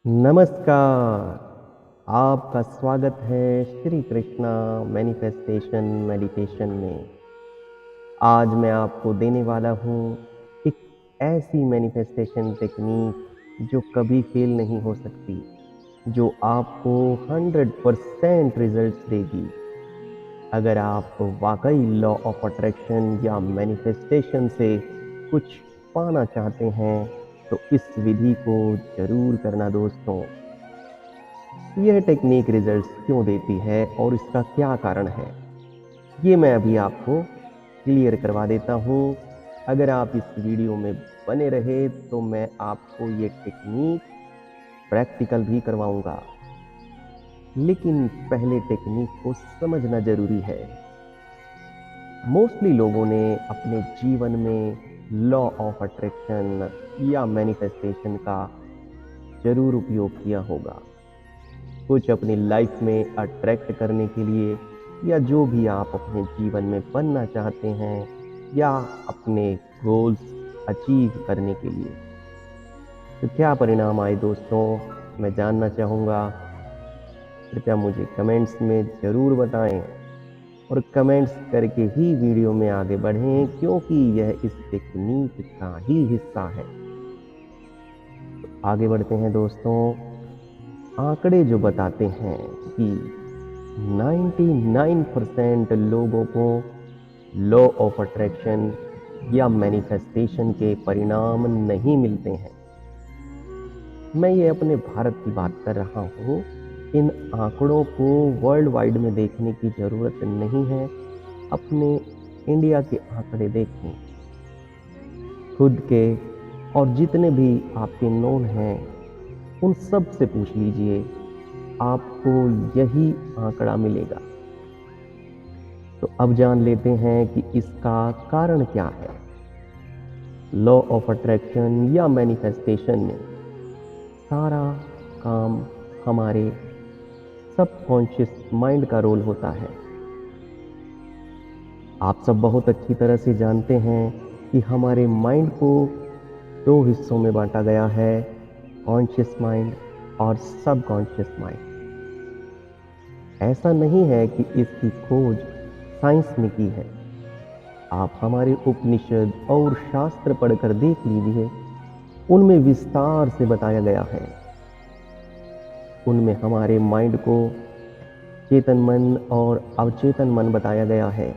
नमस्कार। आपका स्वागत है श्री कृष्णा मैनिफेस्टेशन मेडिटेशन में। आज मैं आपको देने वाला हूँ एक ऐसी मैनिफेस्टेशन टेक्निक जो कभी फेल नहीं हो सकती, जो आपको 100% रिजल्ट्स देगी। अगर आप वाकई लॉ ऑफ अट्रैक्शन या मैनिफेस्टेशन से कुछ पाना चाहते हैं तो इस विधि को जरूर करना दोस्तों। यह टेक्निक रिजल्ट्स क्यों देती है और इसका क्या कारण है, ये मैं अभी आपको क्लियर करवा देता हूँ। अगर आप इस वीडियो में बने रहे तो मैं आपको ये टेक्निक प्रैक्टिकल भी करवाऊंगा, लेकिन पहले टेक्निक को समझना जरूरी है। मोस्टली लोगों ने अपने जीवन में लॉ ऑफ अट्रैक्शन या मैनिफेस्टेशन का जरूर उपयोग किया होगा, कुछ अपनी लाइफ में अट्रैक्ट करने के लिए, या जो भी आप अपने जीवन में बनना चाहते हैं या अपने गोल्स अचीव करने के लिए। तो क्या परिणाम आए दोस्तों, मैं जानना चाहूँगा। कृपया मुझे कमेंट्स में ज़रूर बताएं और कमेंट्स करके ही वीडियो में आगे बढ़ें, क्योंकि यह इस टेक्निक का ही हिस्सा है। तो आगे बढ़ते हैं दोस्तों। आंकड़े जो बताते हैं कि 99% लोगों को लॉ ऑफ अट्रैक्शन या मैनिफेस्टेशन के परिणाम नहीं मिलते हैं। मैं ये अपने भारत की बात कर रहा हूँ। इन आंकड़ों को वर्ल्ड वाइड में देखने की ज़रूरत नहीं है। अपने इंडिया के आंकड़े देखें, खुद के और जितने भी आपके नोन हैं उन सब से पूछ लीजिए, आपको यही आंकड़ा मिलेगा। तो अब जान लेते हैं कि इसका कारण क्या है। लॉ ऑफ अट्रैक्शन या मैनिफेस्टेशन में सारा काम हमारे सबकॉन्शियस माइंड का रोल होता है। आप सब बहुत अच्छी तरह से जानते हैं कि हमारे माइंड को दो हिस्सों में बांटा गया है, कॉन्शियस माइंड और सबकॉन्शियस माइंड। ऐसा नहीं है कि इसकी खोज साइंस ने की है। आप हमारे उपनिषद और शास्त्र पढ़कर देख लीजिए, उनमें विस्तार से बताया गया है। उनमें हमारे माइंड को चेतन मन और अवचेतन मन बताया गया है।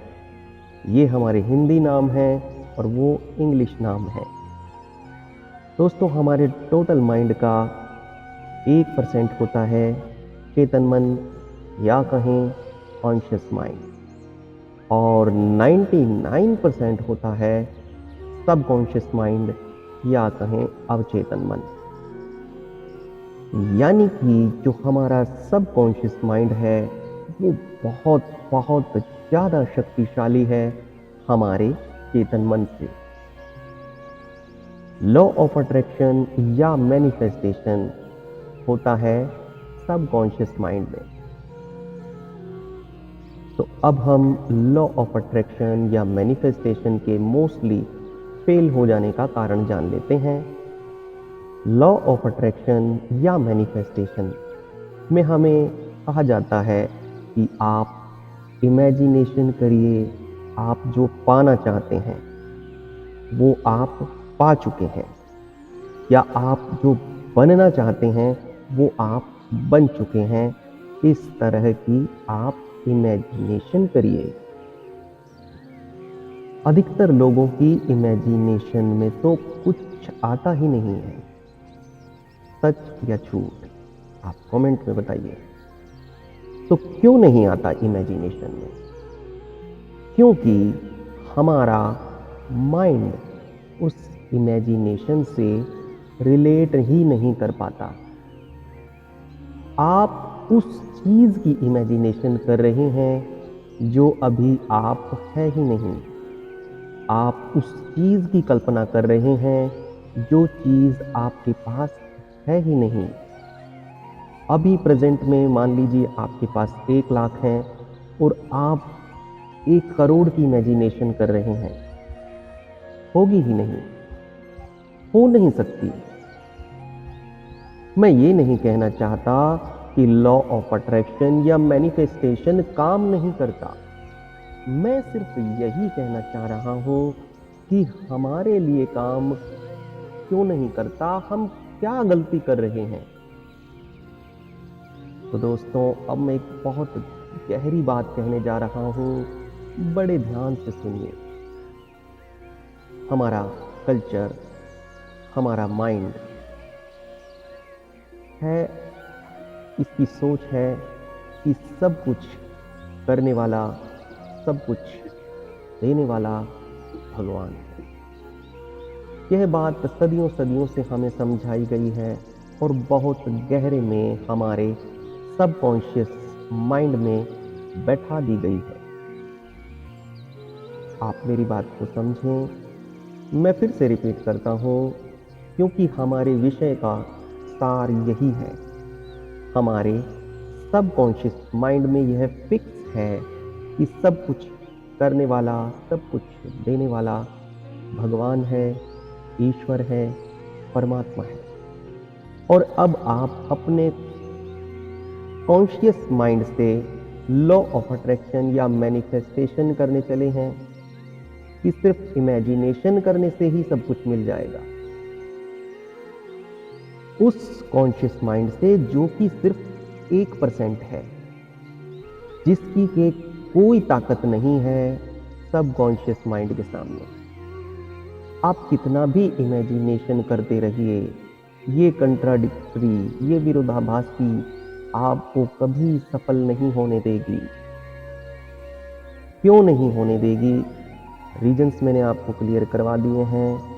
ये हमारे हिंदी नाम है और वो इंग्लिश नाम है। दोस्तों, हमारे टोटल माइंड का 1% होता है चेतन मन या कहें कॉन्शियस माइंड, और 99% होता है सबकॉन्शियस माइंड या कहें अवचेतन मन। यानी कि जो हमारा सबकॉन्शियस माइंड है वो बहुत बहुत ज़्यादा शक्तिशाली है हमारे चेतन मन से। लॉ ऑफ अट्रैक्शन या मैनिफेस्टेशन होता है सबकॉन्शियस माइंड में। तो अब हम लॉ ऑफ अट्रैक्शन या मैनिफेस्टेशन के मोस्टली फेल हो जाने का कारण जान लेते हैं। लॉ ऑफ अट्रैक्शन या मैनिफेस्टेशन में हमें कहा जाता है कि आप इमेजिनेशन करिए, आप जो पाना चाहते हैं वो आप पा चुके हैं, या आप जो बनना चाहते हैं वो आप बन चुके हैं। इस तरह की आप इमेजिनेशन करिए। अधिकतर लोगों की इमेजिनेशन में तो कुछ आता ही नहीं है। सच या झूठ, आप कमेंट में बताइए। तो क्यों नहीं आता इमेजिनेशन में? क्योंकि हमारा माइंड उस इमेजिनेशन से रिलेट ही नहीं कर पाता। आप उस चीज़ की इमेजिनेशन कर रहे हैं जो अभी आप है ही नहीं। आप उस चीज़ की कल्पना कर रहे हैं जो चीज़ आपके पास है ही नहीं। अभी प्रेजेंट में मान लीजिए आपके पास 1 लाख हैं और आप 1 करोड़ की इमेजिनेशन कर रहे हैं। होगी ही नहीं, हो नहीं सकती। मैं ये नहीं कहना चाहता कि लॉ ऑफ अट्रैक्शन या मैनिफेस्टेशन काम नहीं करता। मैं सिर्फ यही कहना चाह रहा हूँ कि हमारे लिए काम क्यों नहीं करता, हम क्या गलती कर रहे हैं। तो दोस्तों, अब मैं एक बहुत गहरी बात कहने जा रहा हूँ, बड़े ध्यान से सुनिए। हमारा कल्चर, हमारा माइंड है, इसकी सोच है कि सब कुछ करने वाला, सब कुछ देने वाला भगवान है। यह बात सदियों सदियों से हमें समझाई गई है और बहुत गहरे में हमारे सबकॉन्शियस माइंड में बैठा दी गई है। आप मेरी बात को समझें। मैं फिर से रिपीट करता हूँ, क्योंकि हमारे विषय का सार यही है। हमारे सबकॉन्शियस माइंड में यह फिक्स है कि सब कुछ करने वाला, सब कुछ देने वाला भगवान है, ईश्वर है, परमात्मा है। और अब आप अपने कॉन्शियस माइंड से लॉ ऑफ अट्रैक्शन या मैनिफेस्टेशन करने चले हैं कि सिर्फ इमेजिनेशन करने से ही सब कुछ मिल जाएगा। उस कॉन्शियस माइंड से जो कि सिर्फ 1% है, जिसकी के कोई ताकत नहीं है सबकॉन्शियस माइंड के सामने। आप कितना भी इमेजिनेशन करते रहिए, ये कंट्राडिक्टरी, ये विरोधाभासी आपको कभी सफल नहीं होने देगी। क्यों नहीं होने देगी? रीजंस मैंने आपको क्लियर करवा दिए हैं।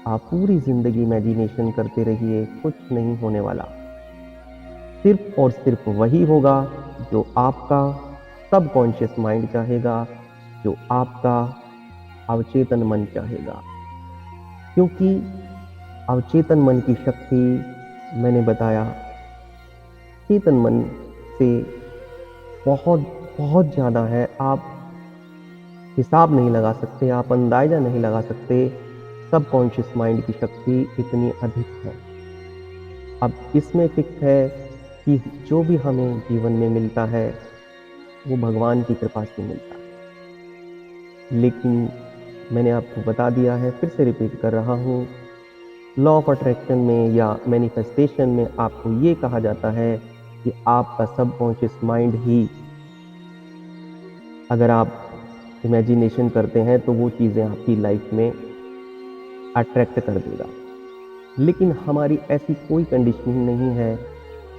आप पूरी जिंदगी इमेजिनेशन करते रहिए, कुछ नहीं होने वाला। सिर्फ और सिर्फ वही होगा जो आपका सबकॉन्शियस माइंड चाहेगा, जो आपका अवचेतन मन चाहेगा। क्योंकि अवचेतन मन की शक्ति, मैंने बताया, चेतन मन से बहुत बहुत ज़्यादा है। आप हिसाब नहीं लगा सकते, आप अंदाज़ा नहीं लगा सकते। सबकॉन्शियस माइंड की शक्ति इतनी अधिक है। अब इसमें फिक्स है कि जो भी हमें जीवन में मिलता है वो भगवान की कृपा से मिलता है। लेकिन मैंने आपको बता दिया है, फिर से रिपीट कर रहा हूँ, लॉ ऑफ अट्रैक्शन में या मैनिफेस्टेशन में आपको ये कहा जाता है कि आपका सबकॉन्शियस माइंड ही, अगर आप इमेजिनेशन करते हैं तो वो चीज़ें आपकी लाइफ में अट्रैक्ट कर देगा। लेकिन हमारी ऐसी कोई कंडीशनिंग नहीं है,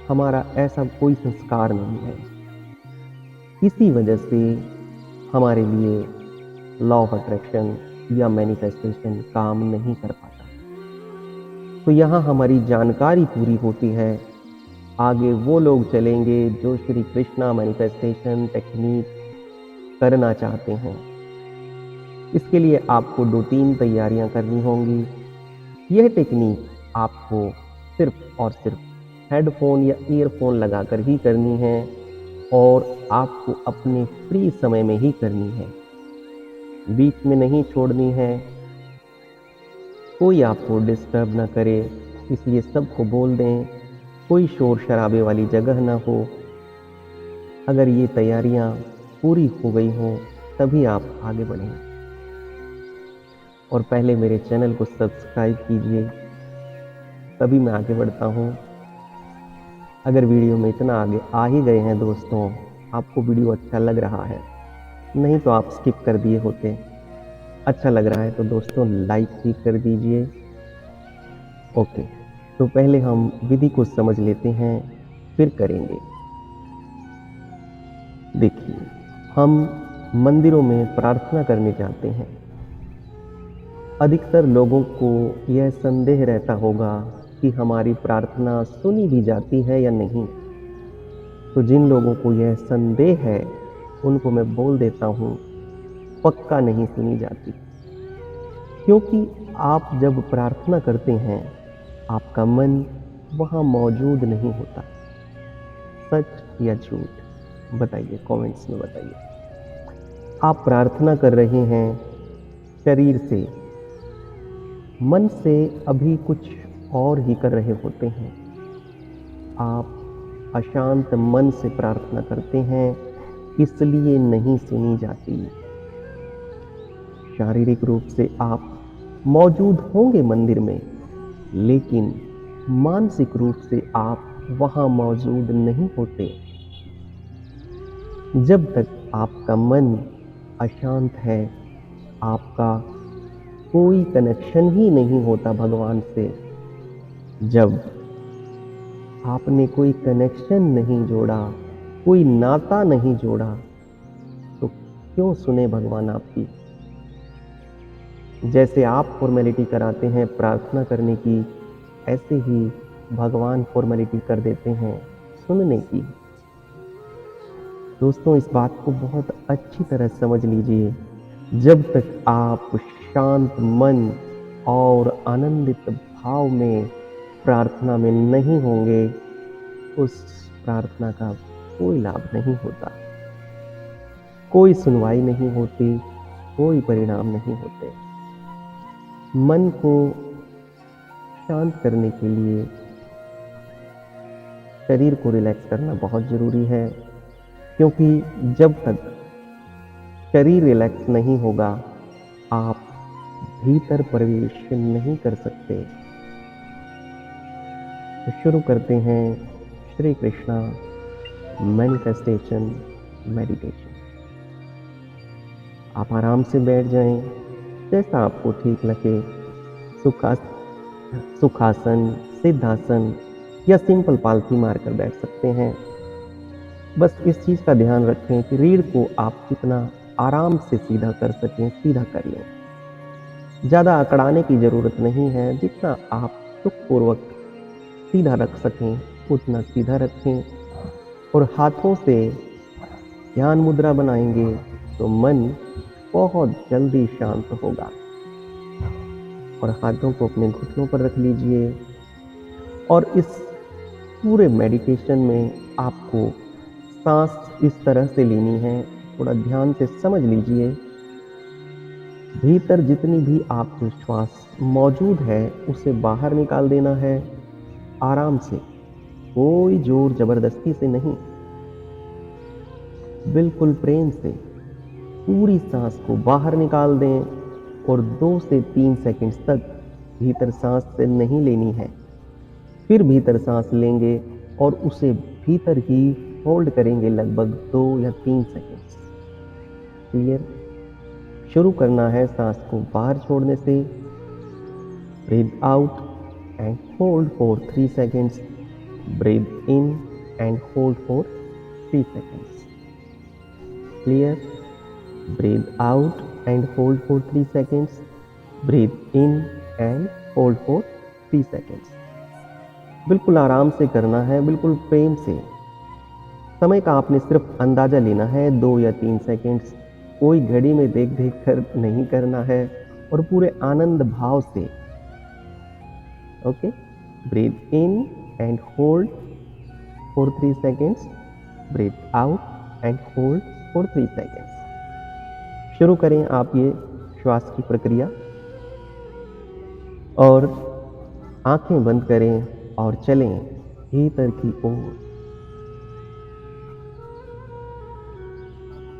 हमारा ऐसा कोई संस्कार नहीं है। इसी वजह से हमारे लिए लॉ ऑफ अट्रैक्शन या मैनिफेस्टेशन काम नहीं कर पाता। तो यहाँ हमारी जानकारी पूरी होती है। आगे वो लोग चलेंगे जो श्री कृष्णा मैनिफेस्टेशन टेक्निक करना चाहते हैं। इसके लिए आपको 2-3 तैयारियां करनी होंगी। यह टेक्निक आपको सिर्फ और सिर्फ हेडफोन या ईयरफोन लगाकर ही करनी है और आपको अपने फ्री समय में ही करनी है, बीच में नहीं छोड़नी है। कोई आपको डिस्टर्ब ना करे, इसलिए सबको बोल दें, कोई शोर शराबे वाली जगह ना हो। अगर ये तैयारियां पूरी हो गई हों तभी आप आगे बढ़ें। और पहले मेरे चैनल को सब्सक्राइब कीजिए, तभी मैं आगे बढ़ता हूँ। अगर वीडियो में इतना आगे आ ही गए हैं दोस्तों, आपको वीडियो अच्छा लग रहा है, नहीं तो आप स्किप कर दिए होते। अच्छा लग रहा है तो दोस्तों लाइक भी कर दीजिए। ओके, तो पहले हम विधि को समझ लेते हैं, फिर करेंगे। देखिए, हम मंदिरों में प्रार्थना करने जाते हैं। अधिकतर लोगों को यह संदेह रहता होगा कि हमारी प्रार्थना सुनी भी जाती है या नहीं। तो जिन लोगों को यह संदेह है उनको मैं बोल देता हूँ, पक्का नहीं सुनी जाती। क्योंकि आप जब प्रार्थना करते हैं आपका मन वहाँ मौजूद नहीं होता। सच या झूठ बताइए, कमेंट्स में बताइए। आप प्रार्थना कर रहे हैं शरीर से, मन से अभी कुछ और ही कर रहे होते हैं। आप अशांत मन से प्रार्थना करते हैं, इसलिए नहीं सुनी जाती। शारीरिक रूप से आप मौजूद होंगे मंदिर में, लेकिन मानसिक रूप से आप वहां मौजूद नहीं होते। जब तक आपका मन अशांत है, आपका कोई कनेक्शन ही नहीं होता भगवान से। जब आपने कोई कनेक्शन नहीं जोड़ा, कोई नाता नहीं जोड़ा, तो क्यों सुने भगवान आपकी? जैसे आप फॉर्मेलिटी कराते हैं प्रार्थना करने की, ऐसे ही भगवान फॉर्मेलिटी कर देते हैं सुनने की। दोस्तों, इस बात को बहुत अच्छी तरह समझ लीजिए। जब तक आप शांत मन और आनंदित भाव में प्रार्थना में नहीं होंगे, उस प्रार्थना का कोई लाभ नहीं होता, कोई सुनवाई नहीं होती, कोई परिणाम नहीं होते। मन को शांत करने के लिए शरीर को रिलैक्स करना बहुत ज़रूरी है, क्योंकि जब तक शरीर रिलैक्स नहीं होगा, आप भीतर प्रवेश नहीं कर सकते। तो शुरू करते हैं श्री कृष्णा मैनिफेस्टेशन मेडिटेशन। आप आराम से बैठ जाएं, जैसा आपको ठीक लगे। सुखासन, सिद्धासन या सिंपल पालथी मारकर बैठ सकते हैं। बस इस चीज़ का ध्यान रखें कि रीढ़ को आप जितना आराम से सीधा कर सकें, सीधा कर लें। ज़्यादा अकड़ाने की ज़रूरत नहीं है, जितना आप सुखपूर्वक सीधा रख सकें, उतना सीधा रखें। और हाथों से ध्यान मुद्रा बनाएंगे तो मन बहुत जल्दी शांत होगा। और हाथों को अपने घुटनों पर रख लीजिए। और इस पूरे मेडिटेशन में आपको सांस इस तरह से लेनी है, थोड़ा ध्यान से समझ लीजिए। भीतर जितनी भी आपके श्वास मौजूद है, उसे बाहर निकाल देना है आराम से, कोई जोर जबरदस्ती से नहीं, बिल्कुल प्रेम से पूरी सांस को बाहर निकाल दें। और 2 से 3 सेकंड्स तक भीतर सांस से नहीं लेनी है। फिर भीतर सांस लेंगे और उसे भीतर ही होल्ड करेंगे लगभग 2 या 3 सेकंड्स। क्लियर? शुरू करना है सांस को बाहर छोड़ने से। Breathe out and hold for 3 seconds. Breathe in and hold for 3 seconds. Clear? Breathe out and hold for 3 seconds. Breathe in and hold for 3 seconds. बिल्कुल आराम से करना है, बिल्कुल प्रेम से। समय का आपने सिर्फ अंदाजा लेना है, 2 या 3 सेकंड्स। कोई घड़ी में देख देख कर नहीं करना है, और पूरे आनंद भाव से। Okay, breathe in and hold for 3 seconds. Breathe out and hold for 3 seconds. शुरू करें आप ये श्वास की प्रक्रिया, और आंखें बंद करें और चलें भीतर की ओर।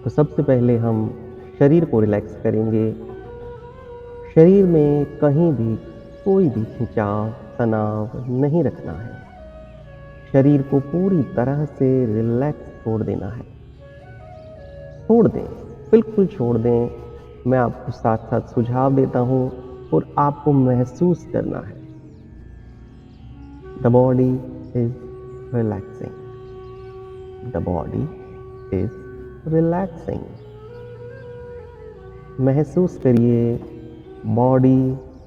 तो सबसे पहले हम शरीर को रिलैक्स करेंगे। शरीर में कहीं भी कोई भी खिंचाव, तनाव नहीं रखना है। शरीर को पूरी तरह से रिलैक्स छोड़ देना है। छोड़ दें, बिल्कुल छोड़ दें। मैं आपको साथ साथ सुझाव देता हूँ और आपको महसूस करना है। The body is relaxing. The body is relaxing. महसूस करिए, बॉडी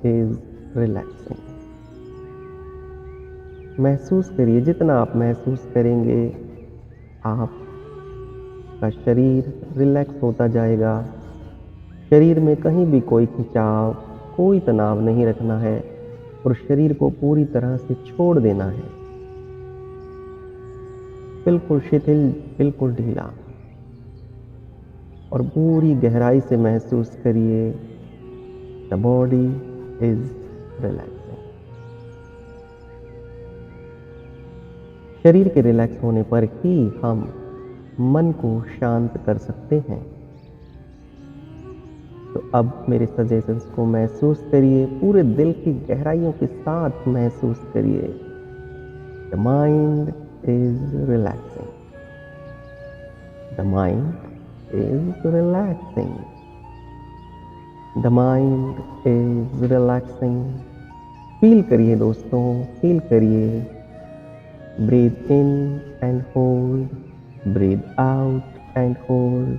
इज रिलैक्सिंग। महसूस करिए, जितना आप महसूस करेंगे, आपका शरीर रिलैक्स होता जाएगा। शरीर में कहीं भी कोई खिंचाव, कोई तनाव नहीं रखना है, और शरीर को पूरी तरह से छोड़ देना है। बिल्कुल शिथिल, बिल्कुल ढीला। और पूरी गहराई से महसूस करिए, द बॉडी इज रिलैक्सिंग। शरीर के रिलैक्स होने पर ही हम मन को शांत कर सकते हैं। तो अब मेरे सजेशंस को महसूस करिए, पूरे दिल की गहराइयों के साथ महसूस करिए। The mind is relaxing. The mind is relaxing. The mind is relaxing. Feel करिए दोस्तों, फील करिए। Breathe in and hold, breathe out and hold.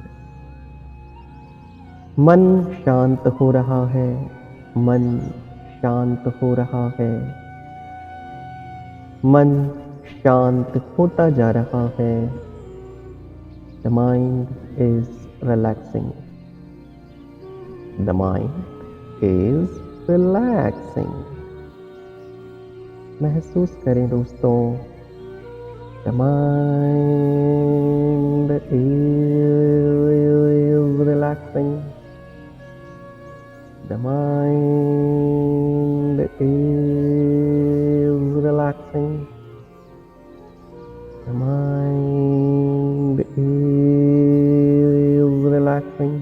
मन शांत हो रहा है, मन शांत हो रहा है, मन शांत होता जा रहा है। The mind is relaxing. The mind is relaxing. महसूस करें दोस्तों, the mind is relaxing. The mind is relaxing. The mind is relaxing.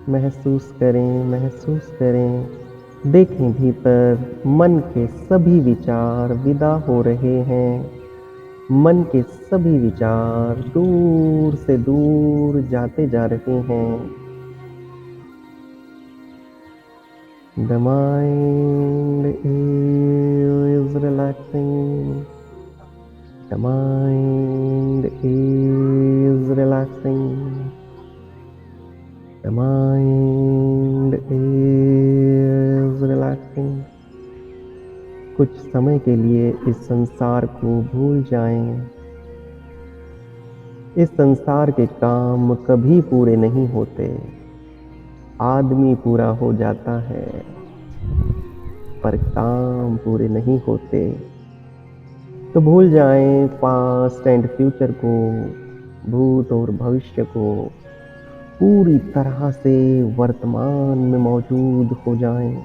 महसूस करें, महसूस करें। देखें भीतर मन के सभी विचार विदा हो रहे हैं। मन के सभी विचार दूर से दूर जाते जा रहे हैं। The mind is relaxing. The mind is relaxing. The mind is relaxing. कुछ समय के लिए इस संसार को भूल जाएं। इस संसार के काम कभी पूरे नहीं होते। आदमी पूरा हो जाता है, पर काम पूरे नहीं होते। तो भूल जाएं पास्ट एंड फ्यूचर को, भूत और भविष्य को। पूरी तरह से वर्तमान में मौजूद हो जाएं।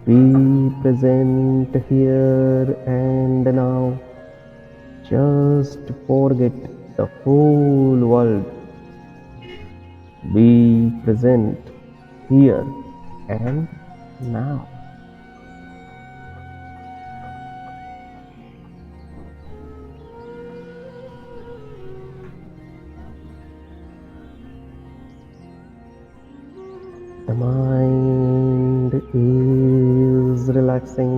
Be present here and now. Just forget the whole world. Be present here and now. The mind is relaxing.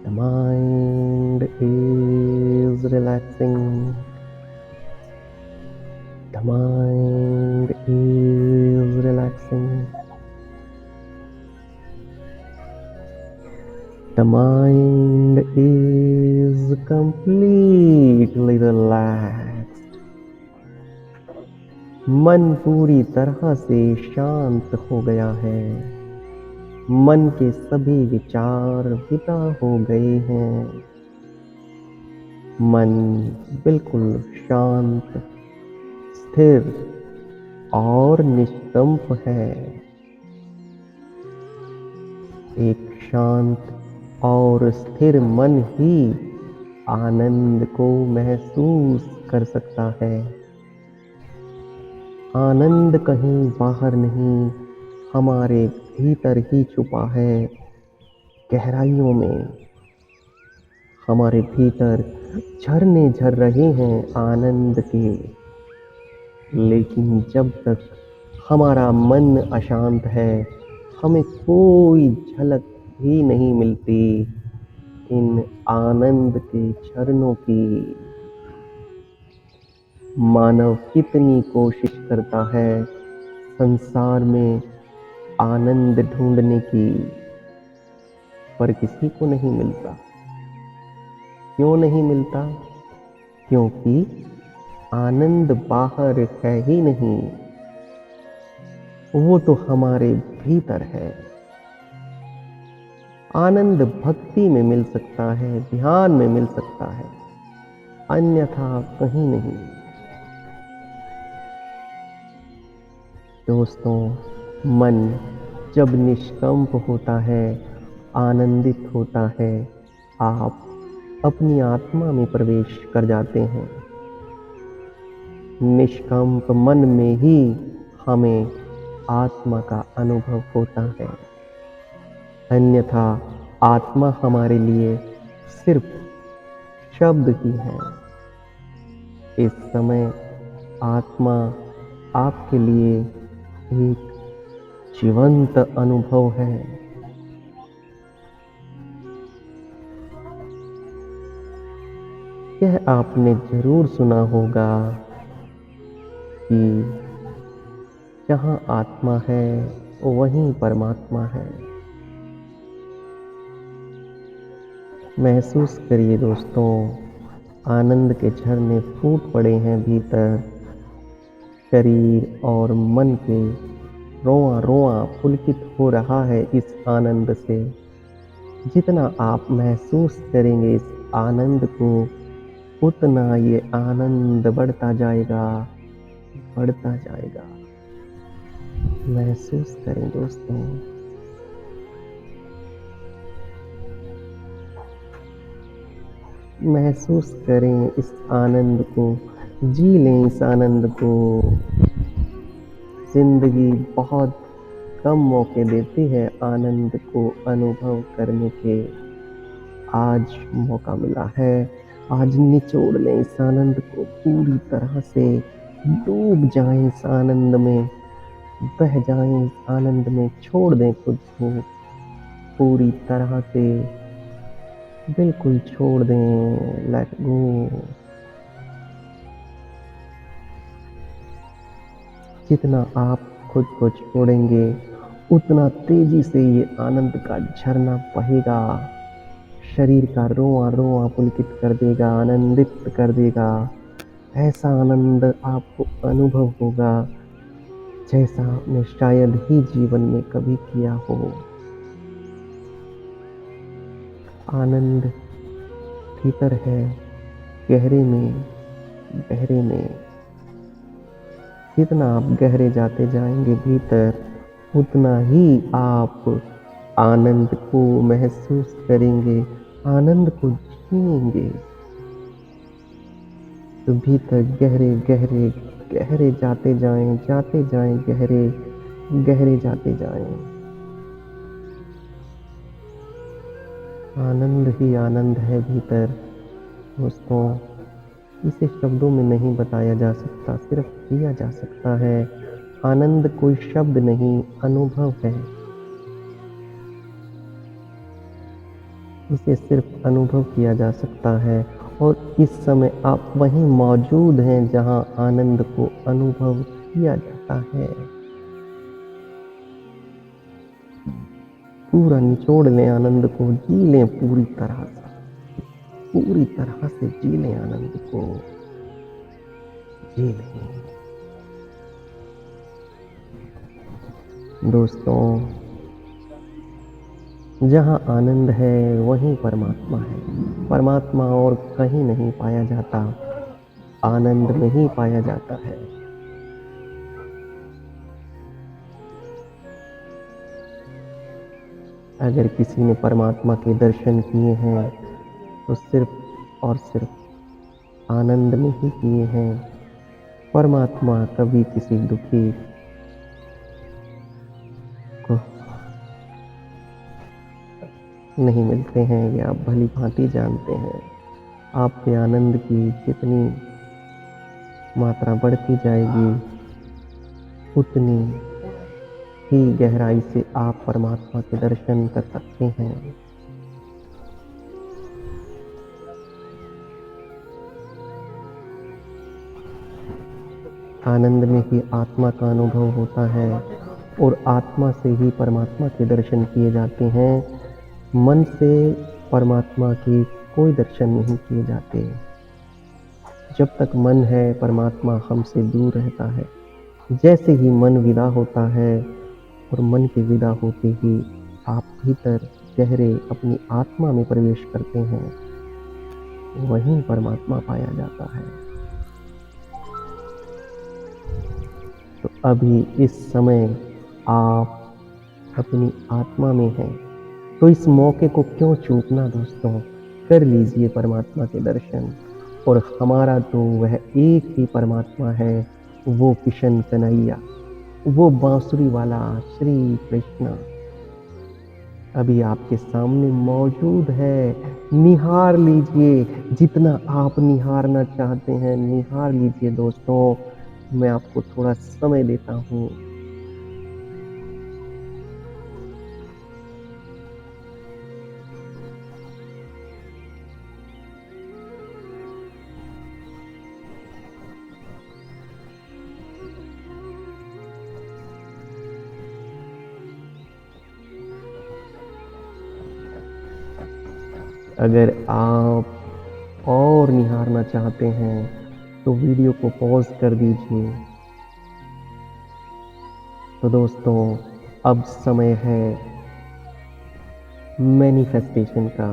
The mind is relaxing. The mind is relaxing. The mind is completely relaxed. मन पूरी तरह से शांत हो गया है। मन के सभी विचार विदा हो गए हैं। मन बिल्कुल शांत, स्थिर और निष्कंप है। एक शांत और स्थिर मन ही आनंद को महसूस कर सकता है। आनंद कहीं बाहर नहीं, हमारे भीतर ही छुपा है। गहराइयों में हमारे भीतर झरने झर रहे हैं आनंद के। लेकिन जब तक हमारा मन अशांत है, हमें कोई झलक भी नहीं मिलती इन आनंद के झरनों की। मानव कितनी कोशिश करता है संसार में आनंद ढूंढने की, पर किसी को नहीं मिलता। क्यों नहीं मिलता? क्योंकि आनंद बाहर है ही नहीं, वो तो हमारे भीतर है। आनंद भक्ति में मिल सकता है, ध्यान में मिल सकता है, अन्यथा कहीं नहीं। दोस्तों, मन जब निष्कंप होता है, आनंदित होता है, आप अपनी आत्मा में प्रवेश कर जाते हैं। निष्कंप मन में ही हमें आत्मा का अनुभव होता है। अन्यथा आत्मा हमारे लिए सिर्फ शब्द ही है। इस समय आत्मा आपके लिए एक जीवंत अनुभव है। यह आपने जरूर सुना होगा कि जहाँ आत्मा है वहीं परमात्मा है। महसूस करिए दोस्तों, आनंद के झरने फूट पड़े हैं भीतर। शरीर और मन के रोआ रोआ पुलकित हो रहा है इस आनंद से। जितना आप महसूस करेंगे इस आनंद को, उतना ये आनंद बढ़ता जाएगा, बढ़ता जाएगा। महसूस करें दोस्तों। महसूस करें इस आनंद को, जी लें इस आनंद को। जिंदगी बहुत कम मौके देती है आनंद को अनुभव करने के। आज मौका मिला है, आज निचोड़ लें इस आनंद को पूरी तरह से। डूब जाएं इस आनंद में, बह जाएं इस आनंद में, छोड़ दें खुद को पूरी तरह से। बिल्कुल छोड़ दें, लेट गो। जितना आप खुद को छोड़ेंगे, उतना तेजी से ये आनंद का झरना बहेगा। शरीर का रोआ रोआ पुलकित कर देगा, आनंदित कर देगा। ऐसा आनंद आपको अनुभव होगा जैसा आपने शायद ही जीवन में कभी किया हो। आनंद भीतर है, गहरे में, गहरे में। जितना आप गहरे जाते जाएंगे भीतर, उतना ही आप आनंद को महसूस करेंगे, आनंद को जिएंगे। तो भीतर गहरे गहरे गहरे जाते जाएं, गहरे गहरे जाते जाएं। आनंद ही आनंद है भीतर दोस्तों। इसे शब्दों में नहीं बताया जा सकता, सिर्फ किया जा सकता है। आनंद कोई शब्द नहीं, अनुभव है। इसे सिर्फ अनुभव किया जा सकता है। और इस समय आप वहीं मौजूद हैं जहां आनंद को अनुभव किया जाता है। पूरा निचोड़ लें आनंद को, जी लें पूरी तरह से, पूरी तरह से जी लें आनंद को, जी लें। दोस्तों, जहाँ आनंद है वहीं परमात्मा है। परमात्मा और कहीं नहीं पाया जाता, आनंद में ही पाया जाता है। अगर किसी ने परमात्मा के दर्शन किए हैं तो सिर्फ और सिर्फ आनंद में ही किए हैं। परमात्मा कभी किसी दुखी को नहीं मिलते हैं, ये आप भली भांति जानते हैं। आपके आनंद की जितनी मात्रा बढ़ती जाएगी, उतनी ही गहराई से आप परमात्मा के दर्शन कर सकते हैं। आनंद में ही आत्मा का अनुभव होता है और आत्मा से ही परमात्मा के दर्शन किए जाते हैं। मन से परमात्मा के कोई दर्शन नहीं किए जाते। जब तक मन है, परमात्मा हमसे दूर रहता है। जैसे ही मन विदा होता है और मन के विदा होते ही आप भीतर गहरे अपनी आत्मा में प्रवेश करते हैं, वहीं परमात्मा पाया जाता है। तो अभी इस समय आप अपनी आत्मा में हैं। तो इस मौके को क्यों चूकना दोस्तों? कर लीजिए परमात्मा के दर्शन। और हमारा तो वह एक ही परमात्मा है, वो किशन कन्हैया, वो बांसुरी वाला श्री कृष्ण अभी आपके सामने मौजूद है। निहार लीजिए, जितना आप निहारना चाहते हैं निहार लीजिए दोस्तों। मैं आपको थोड़ा समय देता हूँ। अगर आप और निहारना चाहते हैं तो वीडियो को पॉज़ कर दीजिए। तो दोस्तों, अब समय है मैनिफेस्टेशन का।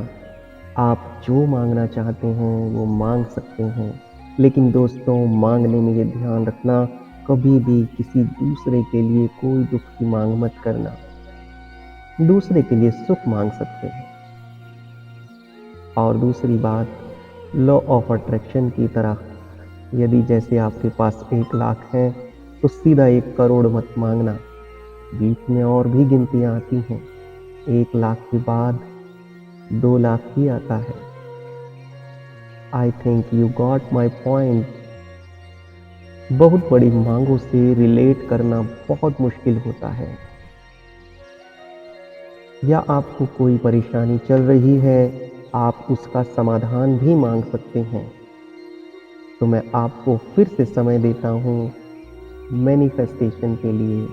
आप जो मांगना चाहते हैं वो मांग सकते हैं, लेकिन दोस्तों मांगने में ये ध्यान रखना, कभी भी किसी दूसरे के लिए कोई दुख की मांग मत करना। दूसरे के लिए सुख मांग सकते हैं। और दूसरी बात, लॉ ऑफ अट्रैक्शन की तरह, यदि जैसे आपके पास 1 लाख है तो सीधा 1 करोड़ मत मांगना। बीच में और भी गिनतियां आती हैं। 1 लाख के बाद 2 लाख ही आता है। I think you got my point. बहुत बड़ी मांगों से रिलेट करना बहुत मुश्किल होता है। या आपको कोई परेशानी चल रही है, आप उसका समाधान भी मांग सकते हैं। तो मैं आपको फिर से समय देता हूँ मैनिफेस्टेशन के लिए।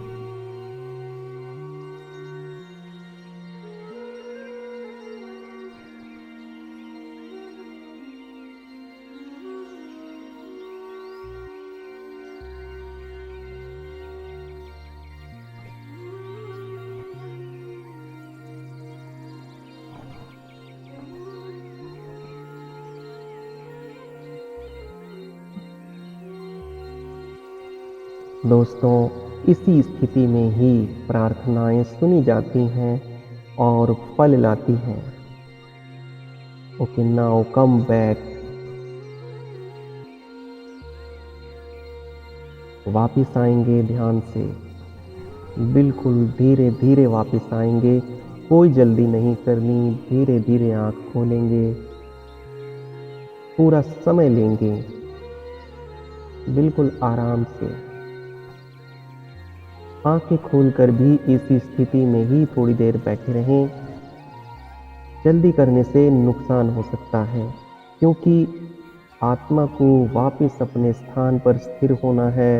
दोस्तों, इसी स्थिति में ही प्रार्थनाएं सुनी जाती हैं और फल लाती हैं। Okay, now come back. वापिस आएंगे ध्यान से। बिल्कुल धीरे धीरे वापस आएंगे। कोई जल्दी नहीं करनी, धीरे धीरे आँख खोलेंगे। पूरा समय लेंगे, बिल्कुल आराम से। आँखें खोलकर भी इसी स्थिति में ही थोड़ी देर बैठे रहें। जल्दी करने से नुकसान हो सकता है, क्योंकि आत्मा को वापस अपने स्थान पर स्थिर होना है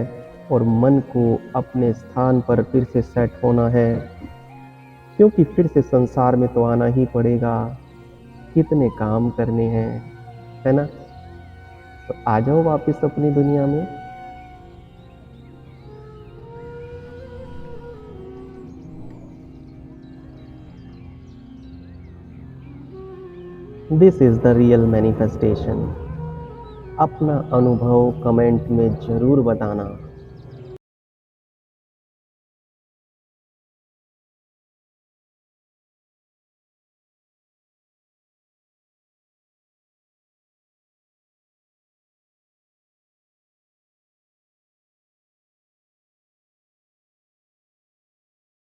और मन को अपने स्थान पर फिर से सेट होना है, क्योंकि फिर से संसार में तो आना ही पड़ेगा। कितने काम करने हैं, है ना? तो आ जाओ वापस अपनी दुनिया में। This is the real manifestation. अपना अनुभव कमेंट में ज़रूर बताना।